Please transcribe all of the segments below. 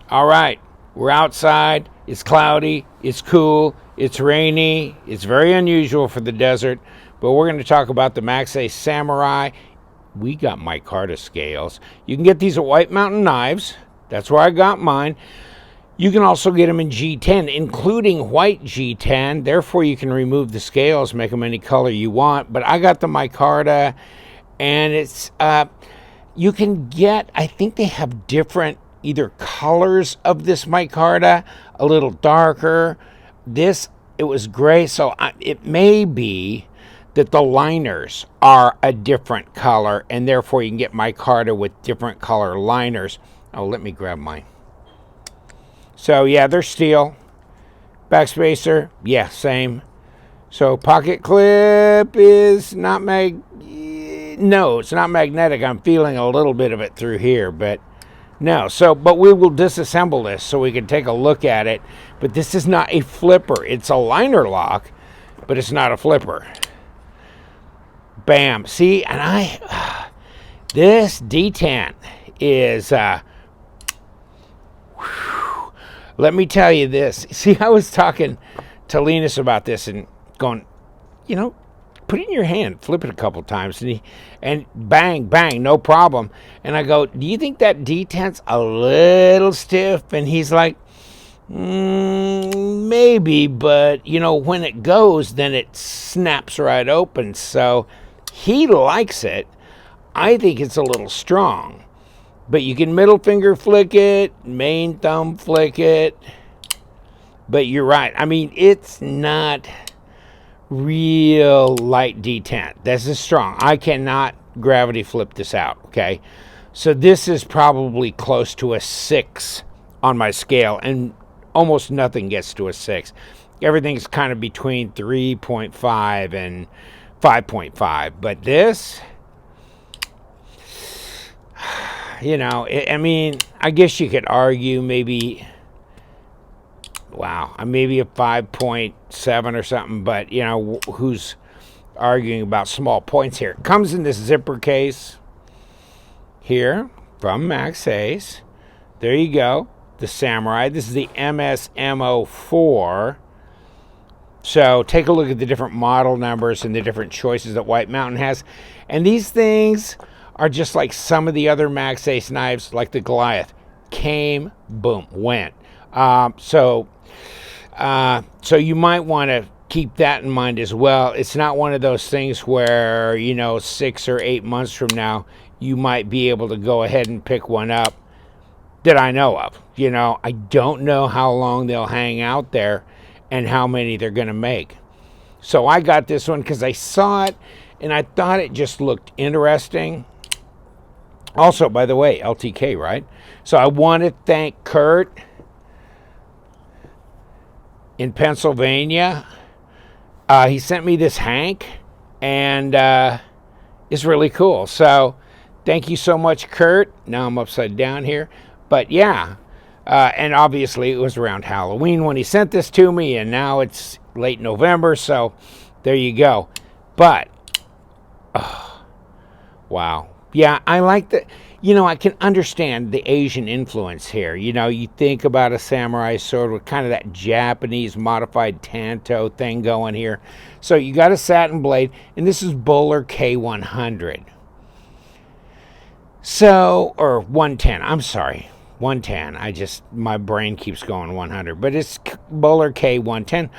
All right, we're outside. It's cloudy. It's cool. It's rainy. It's very unusual for the desert. But we're going to talk about the Maxace Samurai. We got micarta scales. You can get these at White Mountain Knives. That's where I got mine. You can also get them in G10, including white G10. Therefore, you can remove the scales, make them any color you want. But I got the micarta, and it's you can get, I think they have different either colors of this micarta, a little darker. This, it was gray, so it may be that the liners are a different color, and therefore you can get micarta with different color liners. Oh, let me grab mine. So yeah, they're steel. Backspacer, yeah, same. So pocket clip is not no, it's not magnetic. I'm feeling a little bit of it through here, but no. So, but we will disassemble this so we can take a look at it. But this is not a flipper. It's a liner lock, but it's not a flipper. Bam. See, and this detent is, let me tell you this. See, I was talking to Linus about this and going, you know, put it in your hand, flip it a couple times, and bang, bang, no problem. And I go, do you think that detent's a little stiff? And he's like, maybe, but, you know, when it goes, then it snaps right open. So he likes it. I think it's a little strong. But you can middle finger flick it, main thumb flick it. But you're right. I mean, it's not real light detent. This is strong. I cannot gravity flip this out, okay? So this is probably close to a 6 on my scale, and almost nothing gets to a 6. Everything's kind of between 3.5 and 5.5. But this, you know, I mean, I guess you could argue maybe, wow, maybe a 5.7 or something, but, you know, who's arguing about small points here? It comes in this zipper case here from Maxace. There you go, the Samurai. This is the MSM04. So take a look at the different model numbers and the different choices that White Mountain has. And these things are just like some of the other Maxace knives, like the Goliath. Came, boom, went. So you might want to keep that in mind as well. It's not one of those things where, you know, 6 or 8 months from now, you might be able to go ahead and pick one up that I know of. You know, I don't know how long they'll hang out there and how many they're going to make. So I got this one because I saw it and I thought it just looked interesting. Also, by the way, LTK, right? So I want to thank Kurt in Pennsylvania. He sent me this Hank, and it's really cool. So thank you so much, Kurt. Now I'm upside down here. But yeah, and obviously it was around Halloween when he sent this to me, and now it's late November, so there you go. But, oh, wow. Yeah, I like the, you know, I can understand the Asian influence here. You know, you think about a samurai sword with kind of that Japanese modified tanto thing going here. So you got a satin blade, and this is Bowler K100. So, or 110, I'm sorry, 110. My brain keeps going 100, but it's Bowler K110.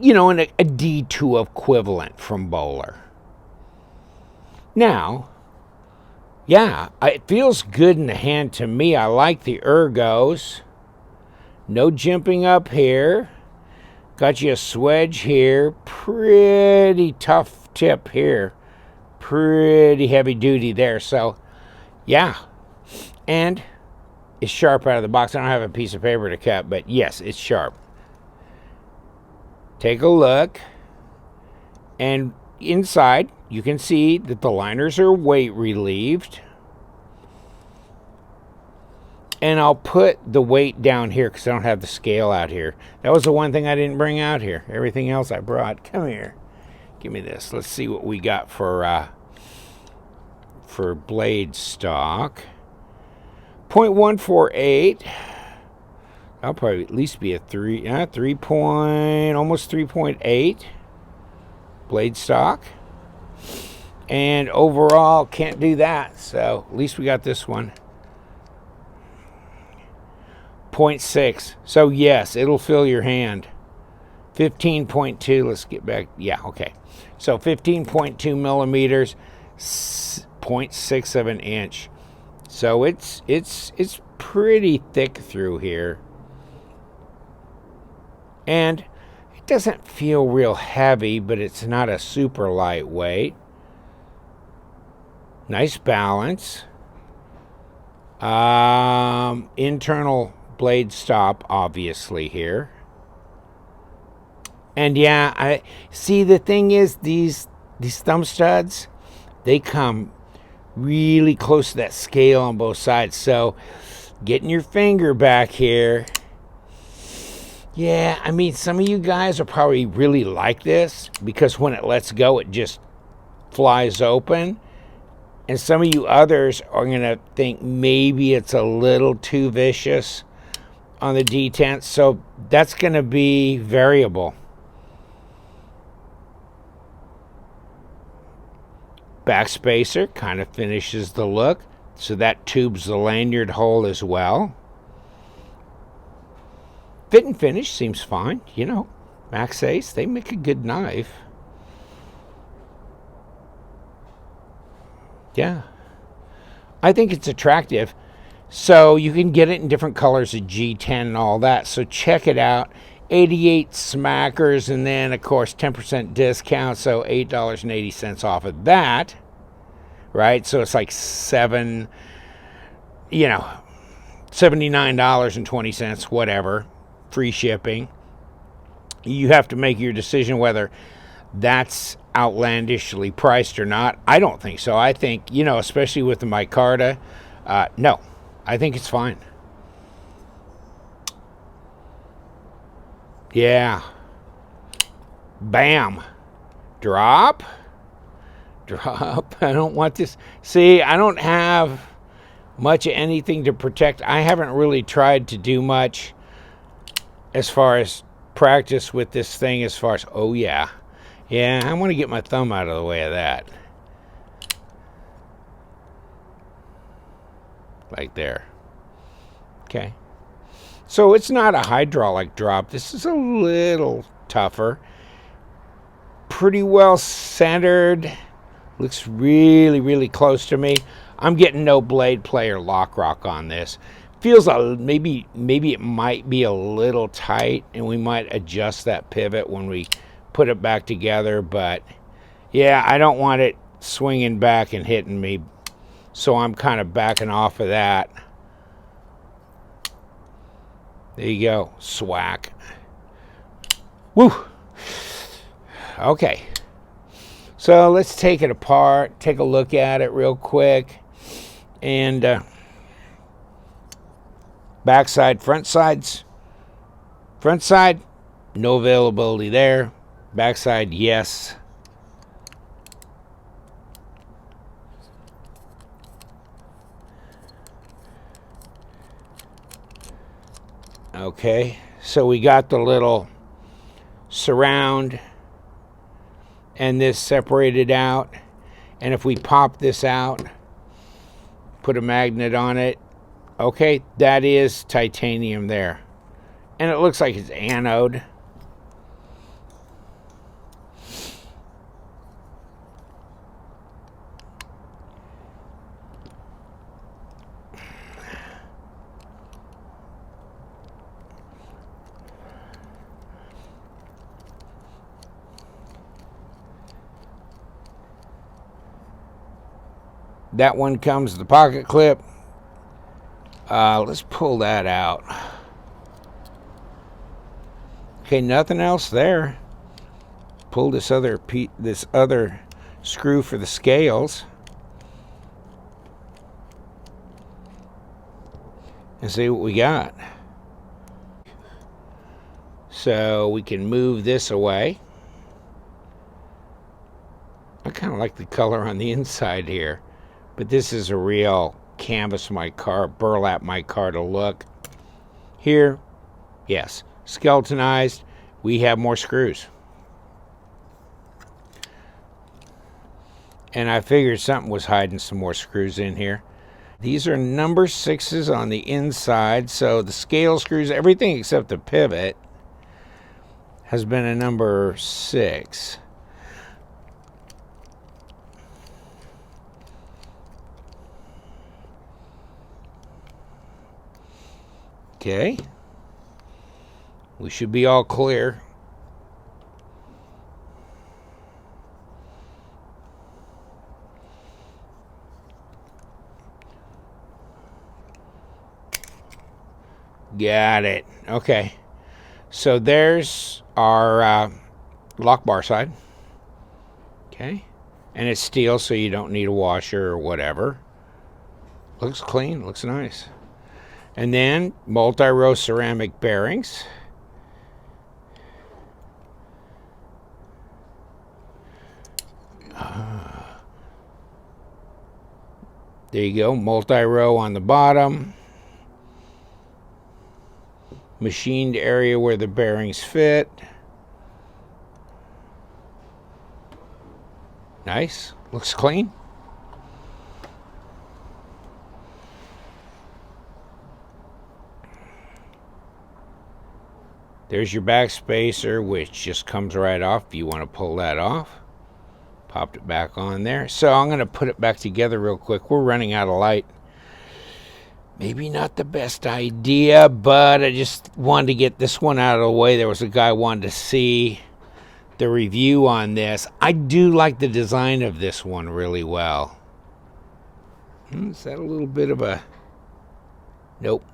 You know, a D2 equivalent from Bowler. Now, yeah, it feels good in the hand to me. I like the ergos. No jimping up here. Got you a swedge here. Pretty tough tip here. Pretty heavy duty there. So, yeah. And it's sharp out of the box. I don't have a piece of paper to cut, but yes, it's sharp. Take a look. And inside, you can see that the liners are weight relieved. And I'll put the weight down here because I don't have the scale out here. That was the one thing I didn't bring out here. Everything else I brought. Come here. Give me this. Let's see what we got for blade stock. .148. That'll probably at least be a 3 point, almost 3.8 blade stock. And overall, can't do that. So at least we got this one. 0.6. So yes, it'll fill your hand. 15.2. Let's get back. Yeah, okay. So 15.2 millimeters, 0.6 of an inch. So it's pretty thick through here. And it doesn't feel real heavy, but it's not a super lightweight. Nice balance. Internal blade stop, obviously, here. And yeah, I see, the thing is, these thumb studs, they come really close to that scale on both sides. So getting your finger back here, yeah, I mean, some of you guys are probably really like this because when it lets go, it just flies open. And some of you others are going to think maybe it's a little too vicious on the detent. So that's going to be variable. Backspacer kind of finishes the look. So that tubes the lanyard hole as well. Fit and finish seems fine. You know, Maxace, they make a good knife. Yeah. I think it's attractive. So you can get it in different colors of G10 and all that. So check it out. 88 smackers, and then, of course, 10% discount. So $8.80 off of that. Right? So it's like $79.20, whatever. Free shipping. You have to make your decision whether that's outlandishly priced or not. I don't think so. I think, especially with the micarta, no, I think it's fine. Yeah. Bam. Drop. I don't want this. See, I don't have much of anything to protect. I haven't really tried to do much as far as practice with this thing, as far as, oh yeah, I want to get my thumb out of the way of that. Like there. Okay. So it's not a hydraulic drop. This is a little tougher. Pretty well centered. Looks really, really close to me. I'm getting no blade play or lock rock on this. Feels maybe it might be a little tight, and we might adjust that pivot when we put it back together. But yeah, I don't want it swinging back and hitting me, so I'm kind of backing off of that. There you go. Swack. Woo. Okay. So let's take it apart, take a look at it real quick. And backside, front sides. Front side, no availability there. Backside, yes. Okay, so we got the little surround and this separated out. And if we pop this out, put a magnet on it, okay, that is titanium there. And it looks like it's anode. That one comes the pocket clip. Let's pull that out. Okay, nothing else there. Pull this other screw for the scales. And see what we got. So we can move this away. I kind of like the color on the inside here. But this is a real canvas mic car, burlap mic car to look. Here, yes, skeletonized. We have more screws. And I figured something was hiding some more screws in here. These are number 6s on the inside, so the scale screws, everything except the pivot, has been a number 6. Okay. We should be all clear. Got it. Okay. So there's our lock bar side. Okay. And it's steel, so you don't need a washer or whatever. Looks clean. Looks nice. And then multi-row ceramic bearings. There you go. Multi-row on the bottom. Machined area where the bearings fit. Nice. Looks clean. There's your back spacer, which just comes right off if you want to pull that off. Popped it back on there. So I'm going to put it back together real quick. We're running out of light. Maybe not the best idea, but I just wanted to get this one out of the way. There was a guy who wanted to see the review on this. I do like the design of this one really well. Is that a little bit of a... Nope.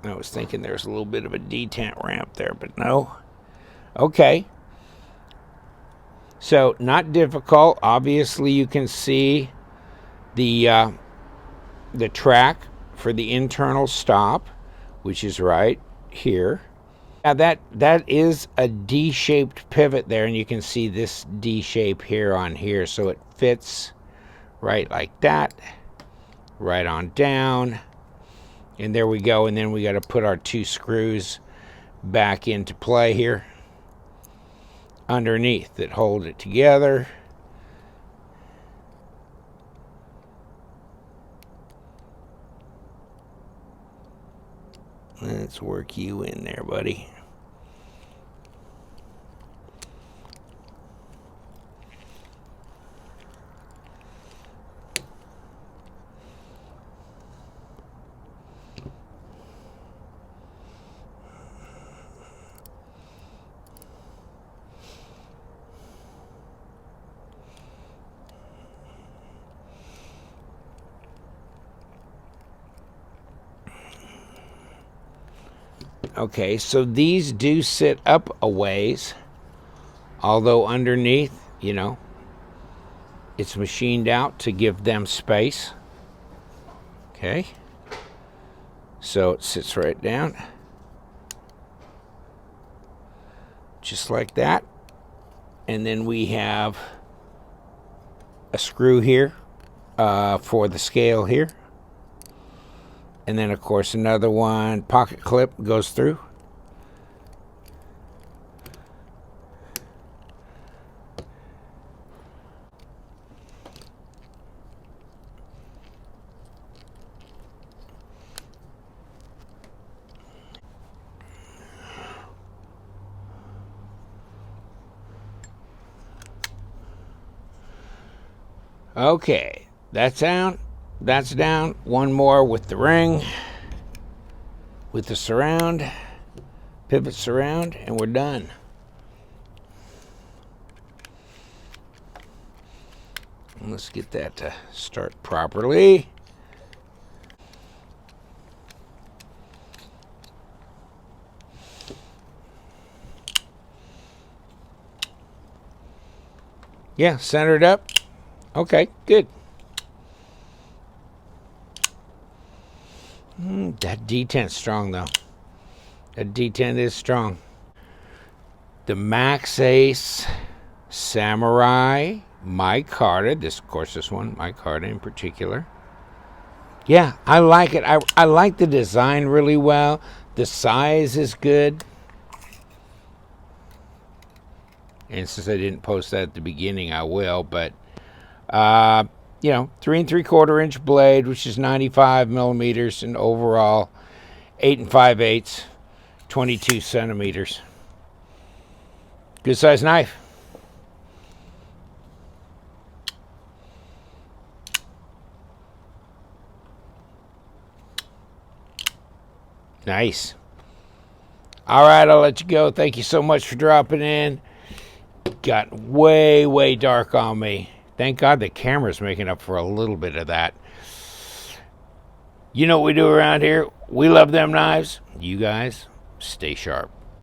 I was thinking there's a little bit of a detent ramp there, but no. Okay. So, not difficult. Obviously, you can see the track for the internal stop, which is right here. Now, that is a D-shaped pivot there, and you can see this D shape here on here. So, it fits right like that, right on down. And there we go. And then we got to put our 2 screws back into play here underneath that hold it together. Let's work you in there, buddy. Okay, so these do sit up a ways, although underneath, you know, it's machined out to give them space. Okay, so it sits right down, just like that. And then we have a screw here for the scale here. And then, of course, another one, pocket clip goes through. Okay, that's down. That's down. One more with the ring, with the surround, pivot surround, and we're done. Let's get that to start properly. Yeah, centered up. Okay, good. That detent's strong, though. That detent is strong. The Maxace Samurai mic-hearted. This, of course, this one, mic-hearted in particular. Yeah, I like it. I like the design really well. The size is good. And since I didn't post that at the beginning, I will. But, you know, 3 3/4 inch blade, which is 95 millimeters, and overall 8 5/8, 22 centimeters. Good size knife. Nice. All right, I'll let you go. Thank you so much for dropping in. Got way, way dark on me. Thank God the camera's making up for a little bit of that. You know what we do around here? We love them knives. You guys, stay sharp.